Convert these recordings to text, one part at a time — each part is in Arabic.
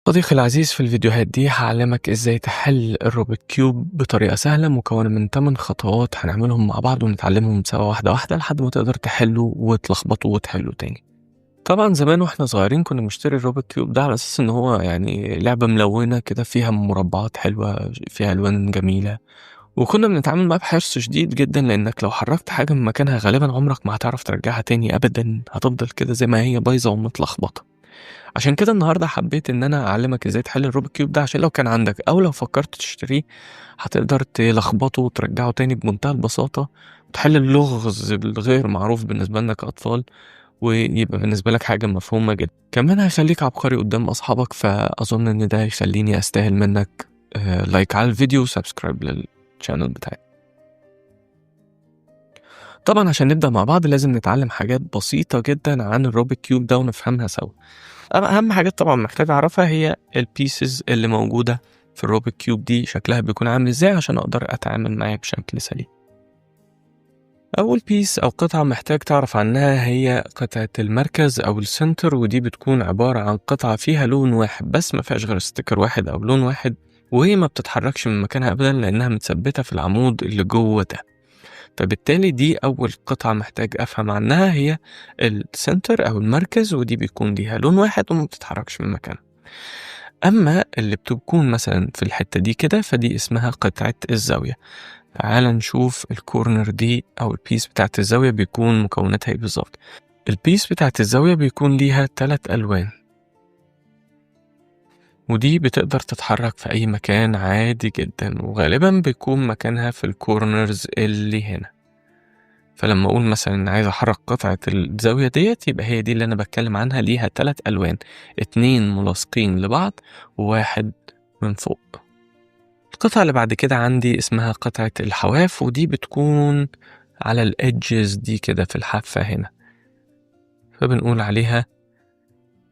صديقي العزيز، في الفيديوهات دي هعلمك ازاي تحل الروبيك كيوب بطريقة سهلة مكونة من 8 خطوات هنعملهم مع بعض ونتعلمهم سوا واحدة واحدة لحد ما تقدر تحله وتلخبطه وتحله تاني. طبعا زمان واحنا صغيرين كنا بنشتري الروبيك كيوب ده على اساس ان هو يعني لعبة ملونة كده فيها مربعات حلوة فيها الوان جميلة، وكنا بنتعامل معاه بحرص شديد جدا لانك لو حركت حاجة من مكانها غالبا عمرك ما هتعرف ترجعها تاني ابدا، هتفضل كده زي ما هي بايظة ومتلخبطة. عشان كده النهارده حبيت إن أنا أعلّمك إزاي تحل الروبيك كيوب ده، عشان لو كان عندك أو لو فكرت تشتريه هتقدر تلخبطه وترجّعه تاني بمنتهى البساطة، وتحل اللغز الغير معروف بالنسبة لنا كأطفال، ويبقى بالنسبة لك حاجة مفهومة جدًا. كمان هيخلّيك عبقري قدّام أصحابك، فأظن إن ده هيخلّيني أستاهل منك لايك على الفيديو وسبسكرايب للchannel بتاعي. طبعًا عشان نبدأ مع بعض لازم نتعلم حاجات بسيطة جدًا عن الروبيك كيوب ده ونفهمها سوا. أهم حاجات طبعًا محتاج أعرفها هي الpieces اللي موجودة في الروبيك كيوب دي شكلها بيكون عامل إزاي عشان أقدر أتعامل معاه بشكل سليم. أول piece أو قطعة محتاج تعرف عنها هي قطعة المركز أو الcenter، ودي بتكون عبارة عن قطعة فيها لون واحد بس ما فيهاش غير sticker واحد أو لون واحد، وهي ما بتتحركش من مكانها أبدًا لأنها متثبتة في العمود اللي جوه ده. فبالتالي دي أول قطعة محتاج أفهم عنها هي الcenter أو المركز، ودي بيكون ليها لون واحد وما بتتحركش من مكانها. أما اللي بتكون مثلًا في الحتة دي كده فدي اسمها قطعة الزاوية. تعالَ نشوف الcorner دي أو الpiece بتاعة الزاوية بيكون مكوناتها إيه بالضبط. الpiece بتاعة الزاوية بيكون ليها 3 ألوان، ودي بتقدر تتحرك في أي مكان عادي جدًا، وغالبًا بيكون مكانها في الcorners اللي هنا. فلما أقول مثلًا إن عايز أحرك قطعة الزاوية ديّة يبقى هي دي اللي أنا باتكلم عنها، ليها 3 ألوان، 2 ملاصقين لبعض وواحد من فوق. القطعة اللي بعد كده عندي اسمها قطعة الحواف، ودي بتكون على الedges دي كده في الحافة هنا، فبنقول عليها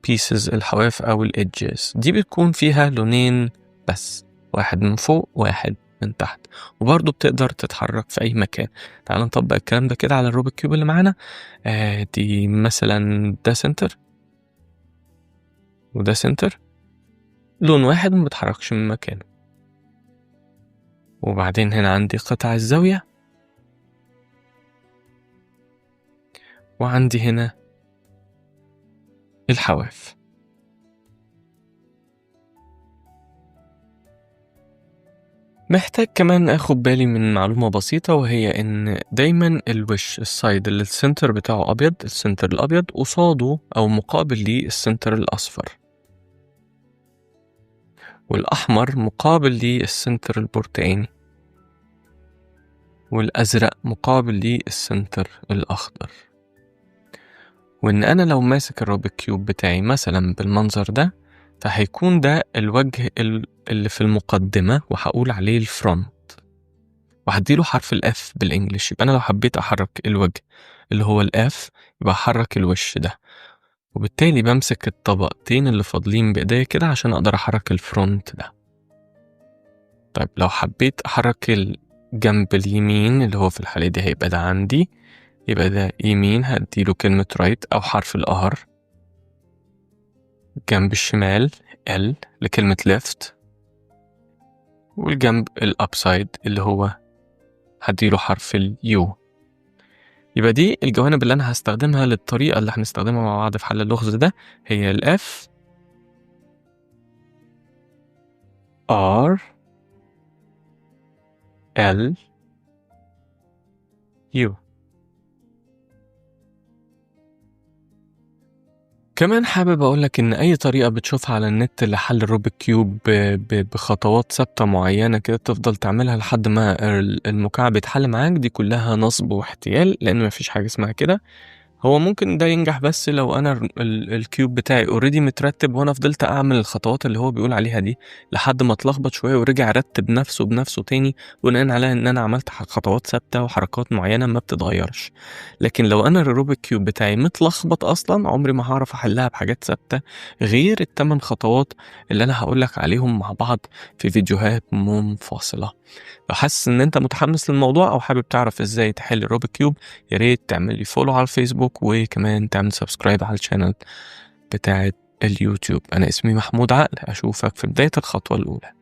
pieces الحواف أو الedges. دي بتكون فيها لونين بس، واحد من فوق وواحد من تحت، وبرضه بتقدر تتحرك في أي مكان. تعالَ نطبّق الكلام ده كده على الروبيك كيوب اللي معانا. دي مثلًا ده center وده center، لون واحد وما بيتحركش من مكانه. وبعدين هنا عندي قطع الزاوية، وعندي هنا الحواف. محتاج كمان آخد بالي من معلومة بسيطة، وهي إن دايمًا الوش الside اللي الcenter بتاعه أبيض، الcenter الأبيض قصاده أو مقابل ليه الcenter الأصفر، والأحمر مقابل ليه الcenter البرتقاني، والأزرق مقابل ليه الcenter الأخضر. وإن أنا لو ماسك الروبيك كيوب بتاعي مثلًا بالمنظر ده، فهيكون ده الوجه اللي في المقدمة وهاقول عليه الfront، وهادّي له حرف الF بالإنجلش. يبقى أنا لو حبيت أحرّك الوجه اللي هو الF يبقى هاحرّك الوش ده، وبالتالي بامسك الطبقتين اللي فاضلين بإيديّا كده عشان أقدر أحرّك الfront ده. طيب لو حبيت أحرّك الجنب اليمين اللي هو في الحالة دي هيبقى ده عندي، يبقى ده يمين هادّي له كلمة right أو حرف الR. الجنب الشمال L لكلمة left، والجنب الupside اللي هو هادّي له حرف الU. يبقى دي الجوانب اللي أنا هاستخدمها للطريقة اللي هنستخدمها مع بعض في حل اللغز ده، هي الF R L U. كمان حابب أقول لك إن أي طريقة بتشوفها على النت لحل الروبيك كيوب بخطوات ثابتة معينة كده تفضل تعملها لحد ما المكعب يتحل معاك، دي كلها نصب واحتيال، لأن ما فيش حاجة اسمها كده. هو ممكن ده ينجح بس لو أنا الكيوب بتاعي already مترتب، وأنا فضلت أعمل الخطوات اللي هو بيقول عليها دي لحد ما اتلخبط شوية ورجع رتب نفسه بنفسه تاني، بناءً على إن أنا عملت خطوات ثابتة وحركات معينة ما بتتغيرش. لكن لو أنا الروبيك كيوب بتاعي متلخبط أصلًا عمري ما هاعرف أحلها بحاجات ثابتة غير ال8 خطوات اللي أنا هاقول لك عليهم مع بعض في فيديوهات منفصلة. لو حاسس إن أنت متحمس للموضوع أو حابب تعرف إزاي تحل الروبيك كيوب، يا ريت تعمل لي فولو على الفيسبوك، وكمان تعمل سبسكرايب على الشانل بتاعة اليوتيوب. أنا اسمي محمود عقل، أشوفك في بداية الخطوة الأولى.